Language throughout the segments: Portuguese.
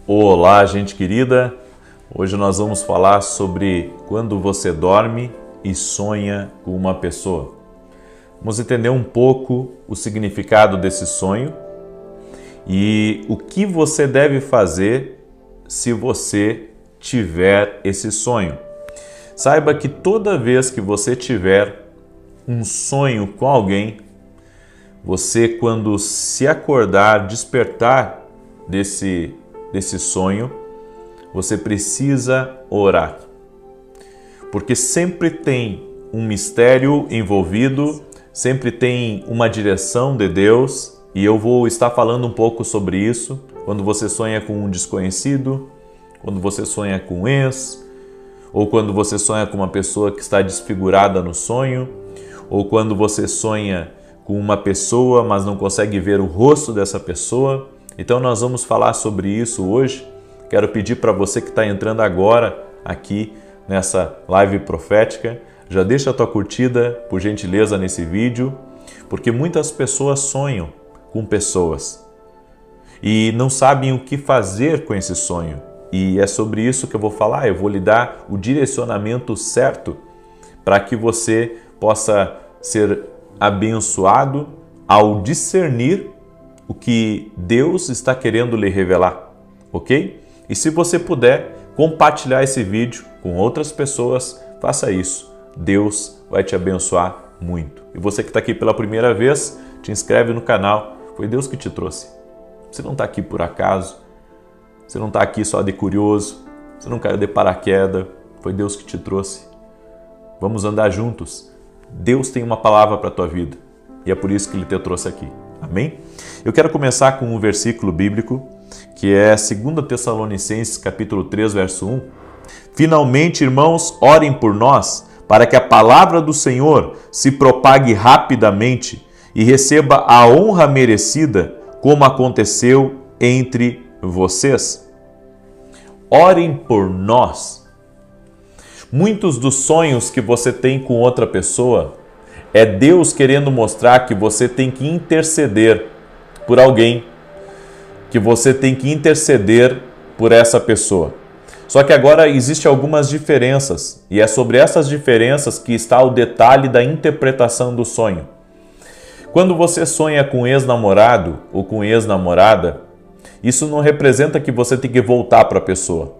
Olá, gente querida! Hoje nós vamos falar sobre quando você dorme e sonha com uma pessoa. Vamos entender um pouco o significado desse sonho e o que você deve fazer se você tiver esse sonho. Saiba que toda vez que você tiver um sonho com alguém, você, quando se acordar, despertar desse sonho, você precisa orar. Porque sempre tem um mistério envolvido, sempre tem uma direção de Deus, e eu vou estar falando um pouco sobre isso. Quando você sonha com um desconhecido, quando você sonha com um ex, ou quando você sonha com uma pessoa que está desfigurada no sonho, ou quando você sonha com uma pessoa, mas não consegue ver o rosto dessa pessoa. Então nós vamos falar sobre isso hoje. Quero pedir para você que está entrando agora aqui nessa live profética, já deixa a tua curtida, por gentileza, nesse vídeo, porque muitas pessoas sonham com pessoas e não sabem o que fazer com esse sonho. E é sobre isso que eu vou falar. Eu vou lhe dar o direcionamento certo para que você possa ser abençoado ao discernir o que Deus está querendo lhe revelar, ok? E se você puder compartilhar esse vídeo com outras pessoas, faça isso. Deus vai te abençoar muito. E você que está aqui pela primeira vez, te inscreve no canal. Foi Deus que te trouxe. Você não está aqui por acaso. Você não está aqui só de curioso. Você não caiu de paraquedas. Foi Deus que te trouxe. Vamos andar juntos. Deus tem uma palavra para a tua vida e é por isso que Ele te trouxe aqui. Amém? Eu quero começar com um versículo bíblico que é 2 Tessalonicenses capítulo 3, verso 1. Finalmente, irmãos, orem por nós para que a palavra do Senhor se propague rapidamente e receba a honra merecida, como aconteceu entre vocês. Orem por nós. Muitos dos sonhos que você tem com outra pessoa é Deus querendo mostrar que você tem que interceder por alguém, que você tem que interceder por essa pessoa. Só que agora existem algumas diferenças, e é sobre essas diferenças que está o detalhe da interpretação do sonho. Quando você sonha com um ex-namorado ou com ex-namorada, isso não representa que você tem que voltar para a pessoa,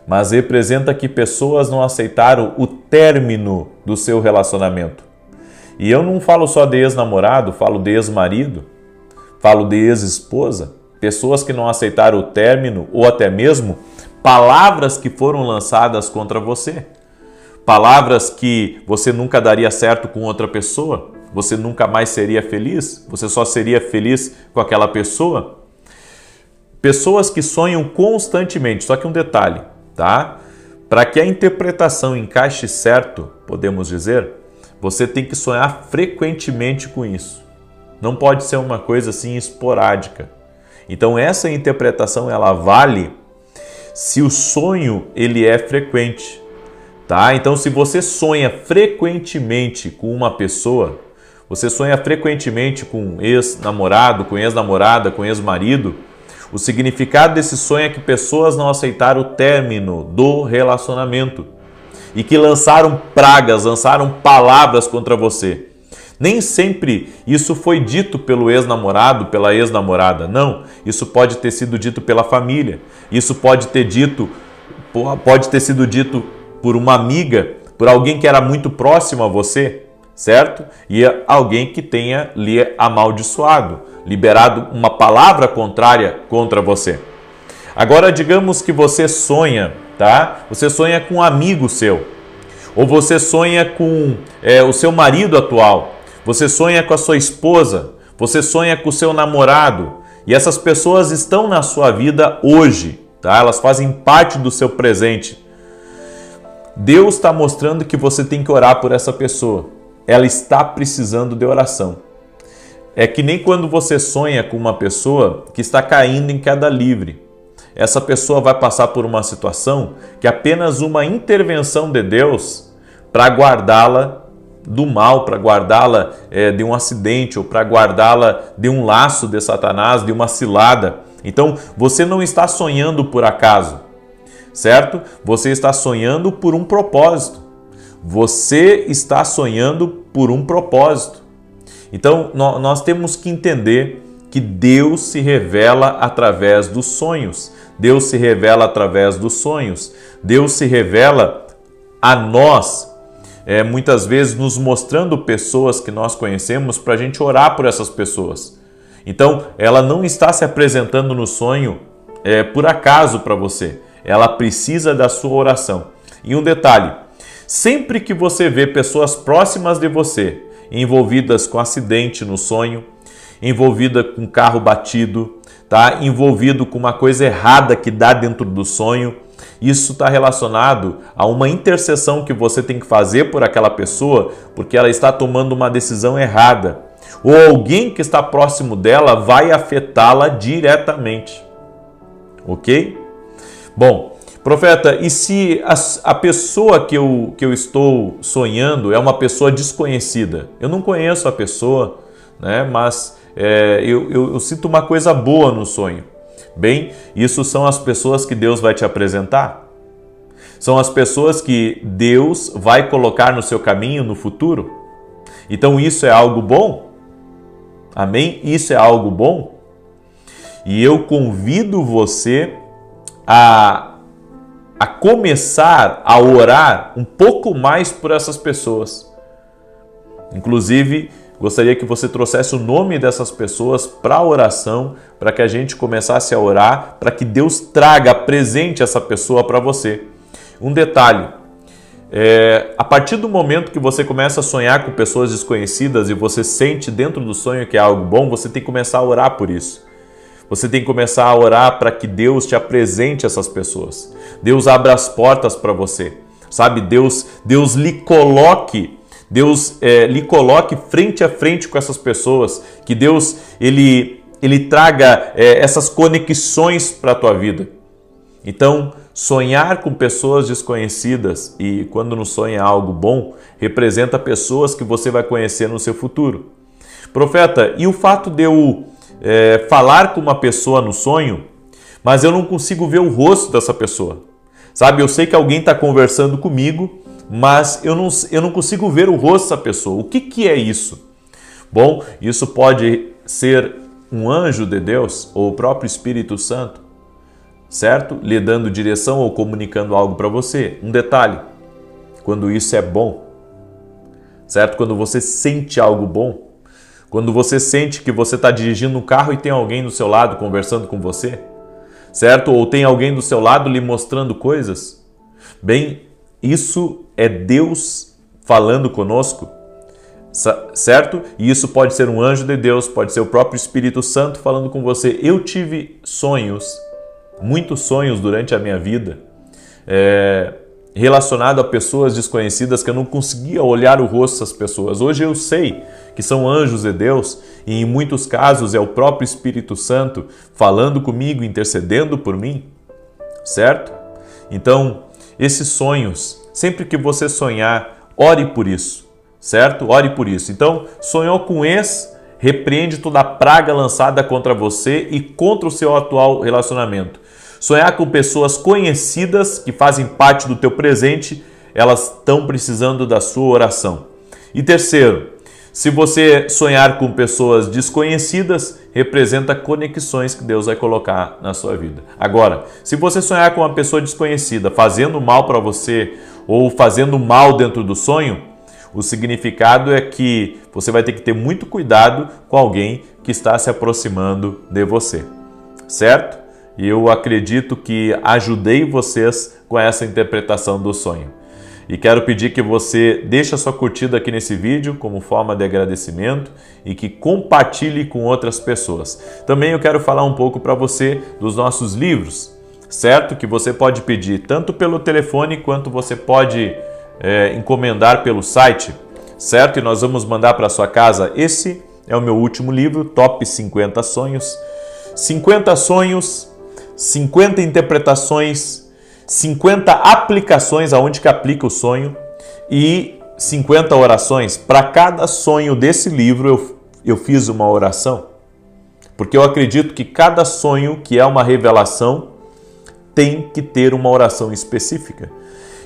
mas representa que pessoas não aceitaram o término do seu relacionamento. E eu não falo só de ex-namorado, falo de ex-marido, falo de ex-esposa, pessoas que não aceitaram o término ou até mesmo palavras que foram lançadas contra você, palavras que você nunca daria certo com outra pessoa, você nunca mais seria feliz, você só seria feliz com aquela pessoa. Pessoas que sonham constantemente, só que um detalhe, tá? Para que a interpretação encaixe certo, podemos dizer, você tem que sonhar frequentemente com isso. Não pode ser uma coisa assim esporádica. Então essa interpretação ela vale se o sonho ele é frequente, tá? Então se você sonha frequentemente com uma pessoa, você sonha frequentemente com um ex-namorado, com ex-namorada, com ex-marido, o significado desse sonho é que pessoas não aceitaram o término do relacionamento e que lançaram pragas, lançaram palavras contra você. Nem sempre isso foi dito pelo ex-namorado, pela ex-namorada. Não, isso pode ter sido dito pela família. Isso pode ter sido dito por uma amiga, por alguém que era muito próximo a você, certo? E alguém que tenha lhe amaldiçoado, liberado uma palavra contrária contra você. Agora, digamos que você sonha, tá? Você sonha com um amigo seu, ou você sonha com o seu marido atual, você sonha com a sua esposa, você sonha com o seu namorado, e essas pessoas estão na sua vida hoje, tá? Elas fazem parte do seu presente. Deus está mostrando que você tem que orar por essa pessoa. Ela está precisando de oração. É que nem quando você sonha com uma pessoa que está caindo em queda livre. Essa pessoa vai passar por uma situação que apenas uma intervenção de Deus para guardá-la do mal, para guardá-la de um acidente ou para guardá-la de um laço de Satanás, de uma cilada. Então, você não está sonhando por acaso, certo? Você está sonhando por um propósito. Você está sonhando por um propósito. Então, nós temos que entender que Deus se revela através dos sonhos. Deus se revela através dos sonhos. Deus se revela a nós, muitas vezes nos mostrando pessoas que nós conhecemos para a gente orar por essas pessoas. Então, ela não está se apresentando no sonho por acaso para você. Ela precisa da sua oração. E um detalhe, sempre que você vê pessoas próximas de você envolvidas com acidente no sonho, envolvida com carro batido, tá? Envolvido com uma coisa errada que dá dentro do sonho, isso está relacionado a uma intercessão que você tem que fazer por aquela pessoa porque ela está tomando uma decisão errada. Ou alguém que está próximo dela vai afetá-la diretamente. Ok? Bom, profeta, e se a pessoa que eu estou sonhando é uma pessoa desconhecida? Eu não conheço a pessoa, né? Mas eu sinto uma coisa boa no sonho. Bem, isso são as pessoas que Deus vai te apresentar. São as pessoas que Deus vai colocar no seu caminho no futuro. Então isso é algo bom? Amém? Isso é algo bom? E eu convido você a começar a orar um pouco mais por essas pessoas. Inclusive, gostaria que você trouxesse o nome dessas pessoas para a oração, para que a gente começasse a orar, para que Deus traga presente essa pessoa para você. Um detalhe, a partir do momento que você começa a sonhar com pessoas desconhecidas e você sente dentro do sonho que é algo bom, você tem que começar a orar por isso. Você tem que começar a orar para que Deus te apresente essas pessoas. Deus abra as portas para você. Sabe, Deus lhe coloque, lhe coloque frente a frente com essas pessoas. Que Deus ele traga essas conexões para a tua vida. Então, sonhar com pessoas desconhecidas, e quando não sonha algo bom, representa pessoas que você vai conhecer no seu futuro. Profeta, e o fato de eu falar com uma pessoa no sonho, mas eu não consigo ver o rosto dessa pessoa? Sabe, eu sei que alguém está conversando comigo, mas eu não consigo ver o rosto dessa pessoa. O que é isso? Bom, isso pode ser um anjo de Deus ou o próprio Espírito Santo, certo? Lhe dando direção ou comunicando algo para você. Um detalhe, quando isso é bom, certo? Quando você sente algo bom, quando você sente que você está dirigindo um carro e tem alguém do seu lado conversando com você, certo? Ou tem alguém do seu lado lhe mostrando coisas, bem, isso é Deus falando conosco, certo? E isso pode ser um anjo de Deus, pode ser o próprio Espírito Santo falando com você. Eu tive sonhos, muitos sonhos durante a minha vida, relacionado a pessoas desconhecidas que eu não conseguia olhar o rosto das pessoas. Hoje eu sei que são anjos de Deus e em muitos casos é o próprio Espírito Santo falando comigo, intercedendo por mim, certo? Então, esses sonhos, sempre que você sonhar, ore por isso, certo? Ore por isso. Então, sonhou com ex, repreende toda a praga lançada contra você e contra o seu atual relacionamento. Sonhar com pessoas conhecidas que fazem parte do teu presente, elas estão precisando da sua oração. E terceiro, se você sonhar com pessoas desconhecidas, representa conexões que Deus vai colocar na sua vida. Agora, se você sonhar com uma pessoa desconhecida fazendo mal para você ou fazendo mal dentro do sonho, o significado é que você vai ter que ter muito cuidado com alguém que está se aproximando de você, certo? E eu acredito que ajudei vocês com essa interpretação do sonho. E quero pedir que você deixe a sua curtida aqui nesse vídeo como forma de agradecimento e que compartilhe com outras pessoas. Também eu quero falar um pouco para você dos nossos livros, certo? Que você pode pedir tanto pelo telefone quanto você pode encomendar pelo site, certo? E nós vamos mandar para sua casa. Esse é o meu último livro, Top 50 Sonhos. 50 sonhos, 50 interpretações, 50 aplicações aonde que aplica o sonho e 50 orações. Para cada sonho desse livro eu fiz uma oração, Porque eu acredito que cada sonho que é uma revelação tem que ter uma oração específica.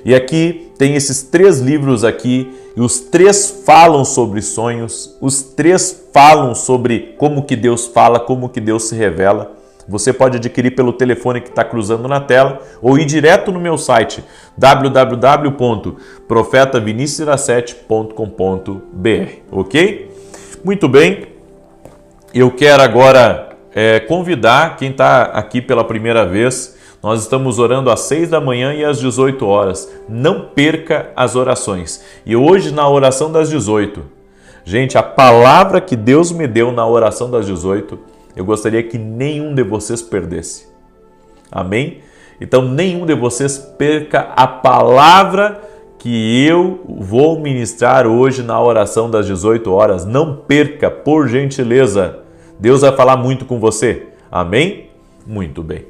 E aqui tem esses 3 livros aqui, e os 3 falam sobre sonhos, os 3 falam sobre como que Deus fala, como que Deus se revela. Você pode adquirir pelo telefone que está cruzando na tela ou ir direto no meu site www.profetavinicius17.com.br, ok? Muito bem, eu quero agora convidar quem está aqui pela primeira vez. Nós estamos orando às 6 da manhã e às 18 horas. Não perca as orações. E hoje na oração das 18, gente, a palavra que Deus me deu na oração das 18, eu gostaria que nenhum de vocês perdesse. Amém? Então, nenhum de vocês perca a palavra que eu vou ministrar hoje na oração das 18 horas. Não perca, por gentileza. Deus vai falar muito com você. Amém? Muito bem.